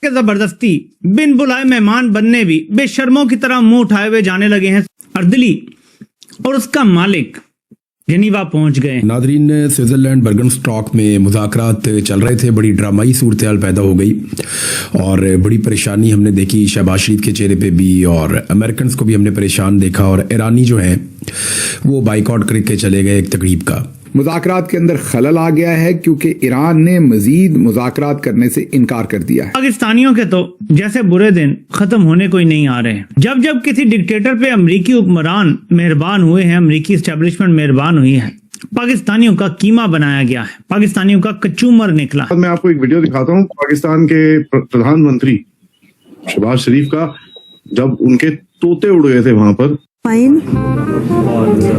के जबरदस्ती बिन बुलाए मेहमान बनने भी बेशर्मों की तरह मुंह उठाए हुए जाने लगे हैं। अर्दली और उसका मालिक जेनीवा पहुंच गए। नादरीन, स्विट्जरलैंड बर्गनस्टॉक में मुज़ाकरात चल रहे थे, बड़ी ड्रामाई सूरत हाल पैदा हो गई और बड़ी परेशानी हमने देखी शहबाज शरीफ के चेहरे पे भी, और अमेरिकन को भी हमने परेशान देखा, और ईरानी जो हैं वो बाइकआउट करके चले गए एक तकरीब का। मुज़ाकरात के अंदर खलल आ गया है क्योंकि ईरान ने मजीद मुज़ाकरात करने से इनकार कर दिया है। पाकिस्तानियों के तो जैसे बुरे दिन खत्म होने को ही नहीं आ रहे हैं। जब जब किसी डिक्टेटर पे अमरीकी हुक्मरान मेहरबान हुए हैं, अमरीकी एस्टेब्लिशमेंट मेहरबान हुई है, पाकिस्तानियों का कीमा बनाया गया है, पाकिस्तानियों का कचूमर निकला। मैं आपको एक वीडियो दिखाता हूँ पाकिस्तान के प्रधानमंत्री शहबाज शरीफ का, जब उनके तोते उड़ गए थे वहां पर।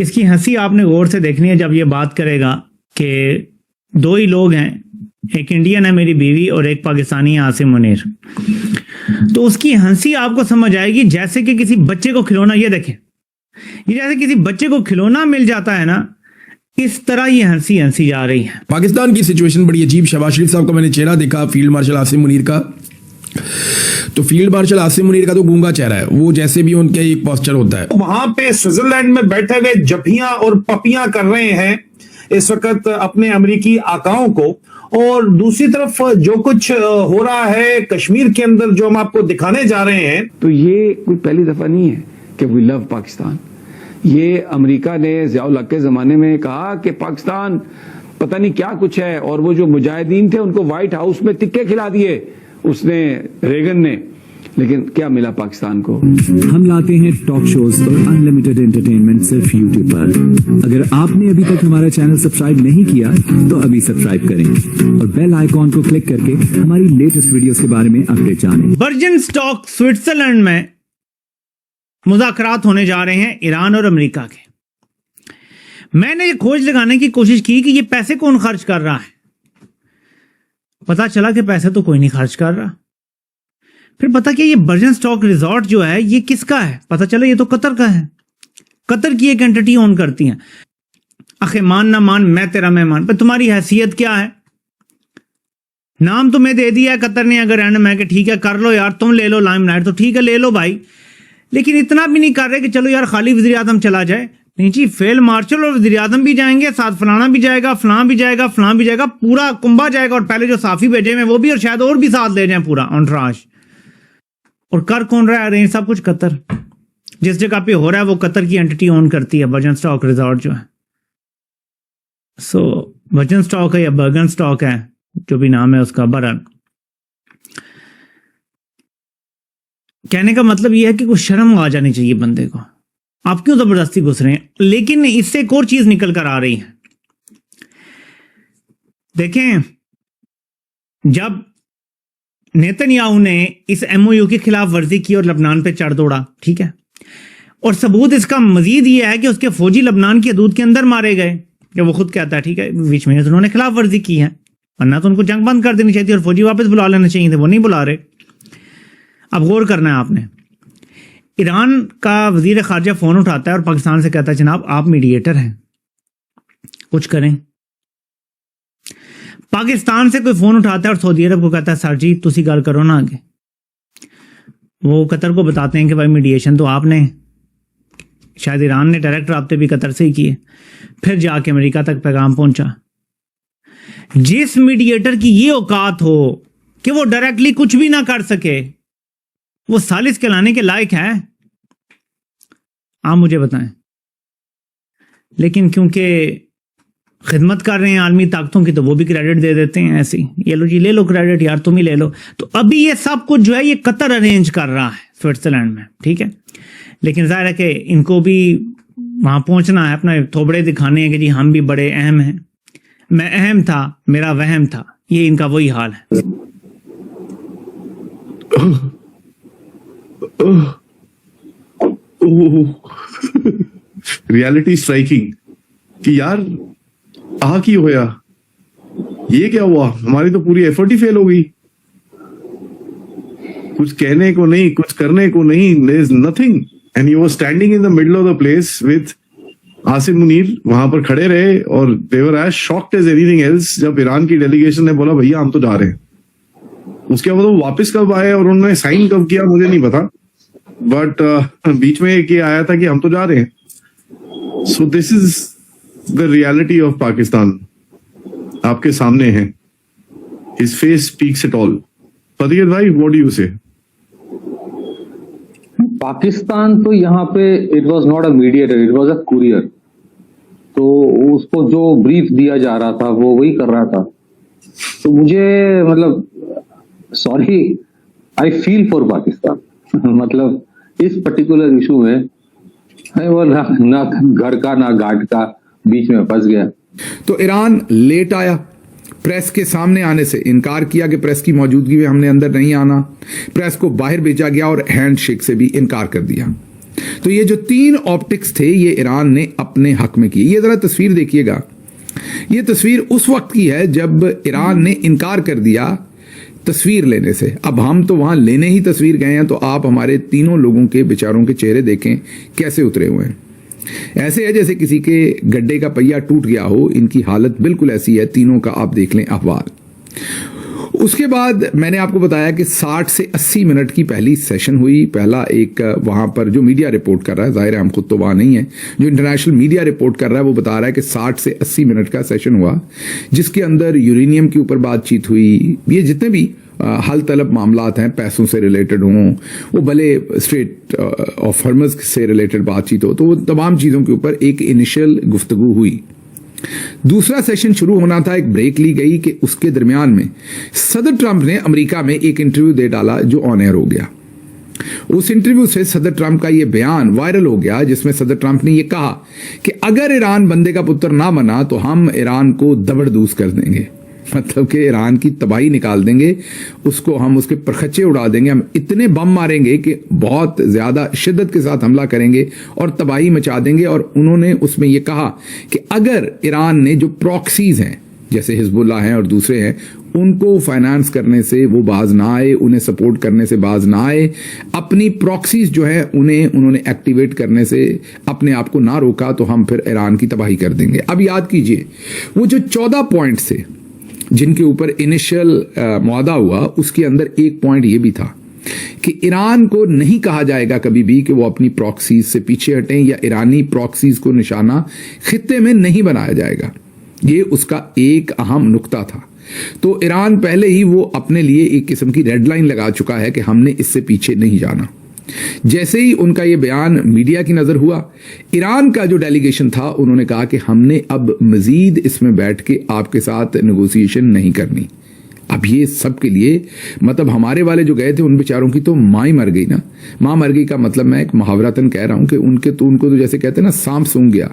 इसकी हंसी आपने गौर से देखनी है जब ये बात करेगा कि दो ही लोग हैं, एक इंडियन है मेरी बीवी और एक पाकिस्तानी है आसिम मुनीर, तो उसकी हंसी आपको समझ आएगी जैसे कि किसी बच्चे को खिलौना, ये देखें, ये जैसे किसी बच्चे को खिलौना मिल जाता है ना, इस तरह ये हंसी हंसी जा रही है। पाकिस्तान की सिचुएशन बड़ी अजीब। शहबाज शरीफ साहब का मैंने चेहरा देखा, फील्ड मार्शल आसिम मुनीर का, तो फील्ड मार्शल आसिम मुनीर का तो गूंगा चेहरा है, वो जैसे भी उनका एक पोस्चर होता है। वहां पे स्विट्जरलैंड में बैठे हुए जफियां और पपियां कर रहे हैं इस वक्त अपने अमेरिकी आकाओं को, और दूसरी तरफ जो कुछ हो रहा है कश्मीर के अंदर जो हम आपको दिखाने जा रहे हैं, तो ये कोई पहली दफा नहीं है कि वी लव पाकिस्तान। ये अमेरिका ने ज़ियाउल हक के ज़माने में कहा कि पाकिस्तान पता नहीं क्या कुछ है, और वो जो मुजाहिदीन थे उनको व्हाइट हाउस में टिक्के खिला दिए उसने, रेगन ने, लेकिन क्या मिला पाकिस्तान को? हम लाते हैं टॉक शोज और अनलिमिटेड एंटरटेनमेंट सिर्फ यूट्यूब पर। अगर आपने अभी तक हमारा चैनल सब्सक्राइब नहीं किया तो अभी सब्सक्राइब करें और बेल आइकॉन को क्लिक करके हमारी लेटेस्ट वीडियोस के बारे में अपडेट जानें। बर्गनस्टॉक स्विट्जरलैंड में मुज़ाकरात होने जा रहे हैं ईरान और अमेरिका के। मैंने ये खोज लगाने की कोशिश की कि ये पैसे कौन खर्च कर रहा है, पता चला कि पैसे तो कोई नहीं खर्च कर रहा। फिर पता कि ये बर्गनस्टॉक रिजॉर्ट जो है ये किसका है, पता चला ये तो कतर का है, कतर की एक एंटिटी ओन करती है। आखिर मान ना मान मैं तेरा मेहमान, पर तुम्हारी हैसियत क्या है? नाम तुम्हें दे दिया कतर ने, अगर एंड में कि ठीक है कर लो यार, तुम ले लो लाइमलाइट, तो ठीक है ले लो भाई, लेकिन इतना भी नहीं कर रहे कि चलो यार खाली वज़ीर आज़म चला जाए। नहीं जी, फील्ड मार्शल और वज़ीर आज़म भी जाएंगे, साथ फलाना भी जाएगा, फलां भी जाएगा, फलां भी जाएगा, पूरा कुंभा जाएगा, और पहले जो साफी भेजे हैं वो भी, और शायद और भी साथ ले जाएं पूरा ऑनट्राश। और कर कौन रहा है अरेंज? सब कुछ कतर। जिस जगह पे हो रहा है वो कतर की एंटिटी ओन करती है, बर्गनस्टॉक रिजॉर्ट जो है। सो बर्गनस्टॉक है या बर्गनस्टॉक है, जो भी नाम है उसका, बरन कहने का मतलब यह है कि कुछ शर्म आ जानी चाहिए बंदे को। आप क्यों जबरदस्ती घुस रहे हैं? लेकिन इससे एक और चीज निकल कर आ रही है। देखें, जब नेतन्याहू ने इस एमओयू की खिलाफ वर्जी की और लबनान पे चढ़ दौड़ा, ठीक है, और सबूत इसका मजीद यह है कि उसके फौजी लबनान की हदूद के अंदर मारे गए, कि वो खुद कहता है, ठीक है, बीच में उन्होंने खिलाफ वर्जी की है, वरना तो उनको जंग बंद कर देनी चाहिए और फौजी वापस बुला लेना चाहिए थे, वो नहीं बुला रहे। अब गौर करना है आपने, ईरान का वजीर खारजा फोन उठाता है और पाकिस्तान से कहता है जनाब आप मीडिएटर हैं, कुछ करें। पाकिस्तान से कोई फोन उठाता है और सऊदी अरब को कहता है सर जी तुसी गल करो ना आगे। वो कतर को बताते हैं कि भाई मीडिएशन तो आपने, शायद ईरान ने डायरेक्ट राब्ते भी कतर से ही किए। फिर जाके अमेरिका तक पैगाम पहुंचा। जिस मीडिएटर की ये औकात हो कि वो डायरेक्टली कुछ भी ना कर सके, वो सालिस कहलाने के लायक है? आप मुझे बताएं। लेकिन क्योंकि खिदमत कर रहे हैं आलमी ताकतों की, तो वो भी क्रेडिट दे देते हैं ऐसे ही, ये लो जी ले लो क्रेडिट यार, तुम ही ले लो। तो अभी ये सब कुछ जो है ये कतर अरेंज कर रहा है स्विट्जरलैंड में, ठीक है। लेकिन जाहिर है कि इनको भी वहां पहुंचना है, अपना थोबड़े दिखाने हैं कि जी हम भी बड़े अहम हैं, मैं अहम था, मेरा वहम था, ये इनका वही हाल है। रियलिटी स्ट्राइकिंग कि यार आ की होया, ये क्या हुआ, हमारी तो पूरी एफर्ट ही फेल हो गई, कुछ कहने को नहीं, कुछ करने को नहीं, there is nothing, and he was standing in the middle of the place with Asim Munir वहां पर खड़े रहे और there as shocked as anything else जब ईरान की डेलीगेशन ने बोला भैया हम तो जा रहे हैं। उसके बाद वो वापस कब आए और उन्होंने साइन कब किया मुझे नहीं पता, बट बीच में एक ये आया था कि हम तो जा रहे हैं। So this is the reality of Pakistan, आपके सामने है। His face speaks it all. Fateh भाई, what do you say? Pakistan तो यहाँ पे it was not a mediator, it was a courier. तो उसको जो ब्रीफ दिया जा रहा था वो वही कर रहा था। तो मुझे मतलब sorry, I feel for Pakistan. मतलब इस पर्टिकुलर इशू में वो ना घर का ना घाट का, बीच में फंस गया। तो ईरान लेट आया, प्रेस के सामने आने से इनकार किया कि प्रेस की मौजूदगी में हमने अंदर नहीं आना, प्रेस को बाहर भेजा गया और हैंडशेक से भी इनकार कर दिया। तो ये जो 3 ऑप्टिक्स थे ये ईरान ने अपने हक में किए। ये जरा तस्वीर देखिएगा, ये तस्वीर उस वक्त की है जब ईरान ने इनकार कर दिया तस्वीर लेने से। अब हम तो वहां लेने ही तस्वीर गए हैं, तो आप हमारे तीनों लोगों के बेचारों के चेहरे देखें कैसे उतरे हुए हैं। ऐसे है जैसे किसी के गड्ढे का पहिया टूट गया हो, इनकी हालत बिल्कुल ऐसी है। तीनों का आप देख लें अहवाल। उसके बाद मैंने आपको बताया कि 60 से 80 मिनट की पहली सेशन हुई। पहला एक वहां पर जो मीडिया रिपोर्ट कर रहा है, जाहिर है हम खुद तो वहां नहीं है, जो इंटरनेशनल मीडिया रिपोर्ट कर रहा है वो बता रहा है कि 60 से 80 मिनट का सेशन हुआ, जिसके अंदर यूरेनियम के ऊपर बातचीत हुई। ये जितने भी हल तलब मामलात हैं, पैसों से रिलेटेड हों, वो भले स्ट्रेट ऑफ हॉर्मुज़ से रिलेटेड बातचीत हो, तो वो तमाम चीज़ों के ऊपर एक इनिशियल गुफ्तगू हुई। दूसरा सेशन शुरू होना था, एक ब्रेक ली गई कि उसके दरमियान में सदर ट्रंप ने अमेरिका में एक इंटरव्यू दे डाला जो ऑन एयर हो गया। उस इंटरव्यू से सदर ट्रंप का यह बयान वायरल हो गया, जिसमें सदर ट्रंप ने यह कहा कि अगर ईरान बंदे का पुत्र ना बना तो हम ईरान को दबड़दूस कर देंगे। मतलब कि ईरान की तबाही निकाल देंगे, उसको हम उसके परखच्चे उड़ा देंगे, हम इतने बम मारेंगे कि बहुत ज्यादा शिद्दत के साथ हमला करेंगे और तबाही मचा देंगे। और उन्होंने उसमें यह कहा कि अगर ईरान ने जो प्रॉक्सीज हैं जैसे हिजबुल्लाह हैं और दूसरे हैं, उनको फाइनेंस करने से वो बाज ना आए, उन्हें सपोर्ट करने से बाज ना आए, अपनी प्रॉक्सीज जो है उन्हें उन्होंने एक्टिवेट करने से अपने आप को ना रोका, तो हम फिर ईरान की तबाही कर देंगे। अब याद कीजिए वो जो 14 पॉइंट्स थे जिनके ऊपर इनिशियल मुआहदा हुआ, उसके अंदर एक पॉइंट ये भी था कि ईरान को नहीं कहा जाएगा कभी भी कि वो अपनी प्रॉक्सीज से पीछे हटें, या ईरानी प्रॉक्सीज को निशाना खित्ते में नहीं बनाया जाएगा। ये उसका एक अहम नुक्ता था। तो ईरान पहले ही वो अपने लिए एक किस्म की रेड लाइन लगा चुका है कि हमने इससे पीछे नहीं जाना। जैसे ही उनका ये बयान मीडिया की नजर हुआ, ईरान का जो डेलीगेशन था उन्होंने कहा कि हमने अब मजीद इसमें बैठ के आपके साथ नेगोशिएशन नहीं करनी। अब ये सब के लिए मतलब हमारे वाले जो गए थे उन बेचारों की तो माँ ही मर गई ना। माँ मर गई का मतलब मैं एक मुहावरातन कह रहा हूं कि उनको तो जैसे कहते हैं ना सांप सूंघ गया।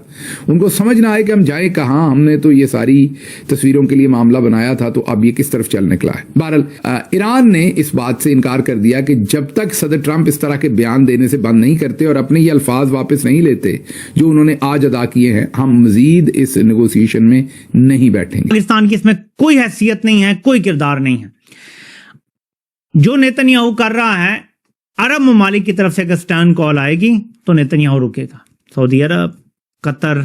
उनको समझ ना आए कि हम जाए कहाँ, हमने तो ये सारी तस्वीरों के लिए मामला बनाया था, तो अब ये किस तरफ चल निकला है। बहरहाल ईरान ने इस बात से इनकार कर दिया कि जब तक सदर ट्रंप इस तरह के बयान देने से बंद नहीं करते और अपने ये अल्फाज वापस नहीं लेते जो उन्होंने आज अदा किए हैं, हम मजीद इस नेगोशिएशन में नहीं बैठेंगे। पाकिस्तान की इसमें कोई हैसियत नहीं है, कोई किरदार नहीं है। जो नेतन्याहू कर रहा है, अरब ममालिक की तरफ से अगर स्टर्न कॉल आएगी तो नेतन्याहू रुकेगा। सऊदी अरब, कतर,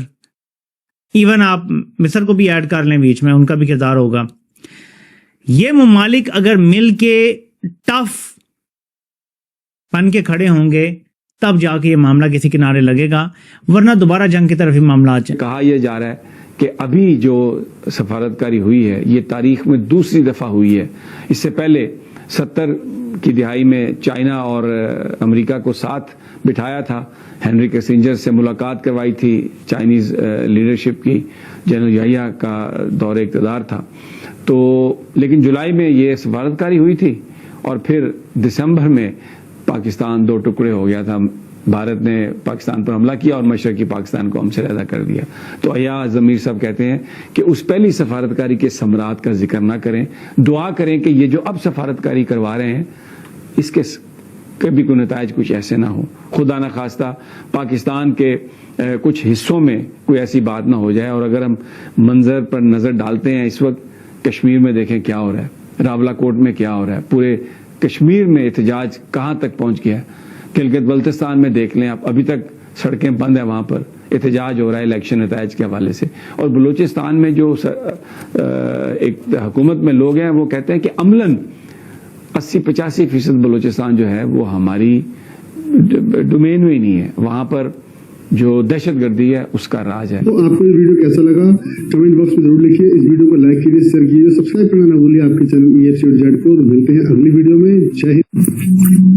इवन आप मिस्र को भी ऐड कर लें बीच में, उनका भी किरदार होगा। ये ममालिक अगर मिल के टफ बन के खड़े होंगे तब जाके ये मामला किसी किनारे लगेगा, वरना दोबारा जंग की तरफ ही मामला आ जाए। कहा यह जा रहा है कि अभी जो सफारतकारी हुई है ये तारीख में दूसरी दफा हुई है। इससे पहले 70 की दिहाई में चाइना और अमेरिका को साथ बिठाया था, हेनरी किसिंजर से मुलाकात करवाई थी चाइनीज लीडरशिप की, जनरल याहिया का दौरे इक़्तिदार था। तो लेकिन जुलाई में ये सफारतकारी हुई थी और फिर दिसंबर में पाकिस्तान 2 टुकड़े हो गया था। भारत ने पाकिस्तान पर हमला किया और मशरकी पाकिस्तान को हमसे अलग कर दिया। तो अय्याज ज़मीर साहब कहते हैं कि उस पहली सफारतकारी के समरात का जिक्र ना करें, दुआ करें कि ये जो अब सफारतकारी करवा रहे हैं इसके कभी कोई नताइज कुछ ऐसे ना हो। खुदा न खास्ता पाकिस्तान के कुछ हिस्सों में कोई ऐसी बात ना हो जाए। और अगर हम मंजर पर नज़र डालते हैं, इस वक्त कश्मीर में देखें क्या हो रहा है, रावलाकोट में क्या हो रहा है, पूरे कश्मीर में एहतजाज कहाँ तक पहुँच गया है। गिलगित बल्तिस्तान में देख लें आप, अभी तक सड़कें बंद है, वहां पर एहतजाज हो रहा है इलेक्शन नतायज के हवाले से। और बलूचिस्तान में जो एक हुकूमत में लोग हैं वो कहते हैं कि अमलन 80-85% बलूचिस्तान जो है वो हमारी डोमेन में ही नहीं है, वहां पर जो दहशतगर्दी है उसका राज है। तो आपको ये वीडियो कैसा लगा कमेंट बॉक्स में जरूर लिखिए, इस वीडियो को लाइक कीजिए, शेयर कीजिए, सब्सक्राइब करना ना भूलिए आपके चैनल EFC और जेड को। तो मिलते हैं अगली वीडियो में। जय हिंद।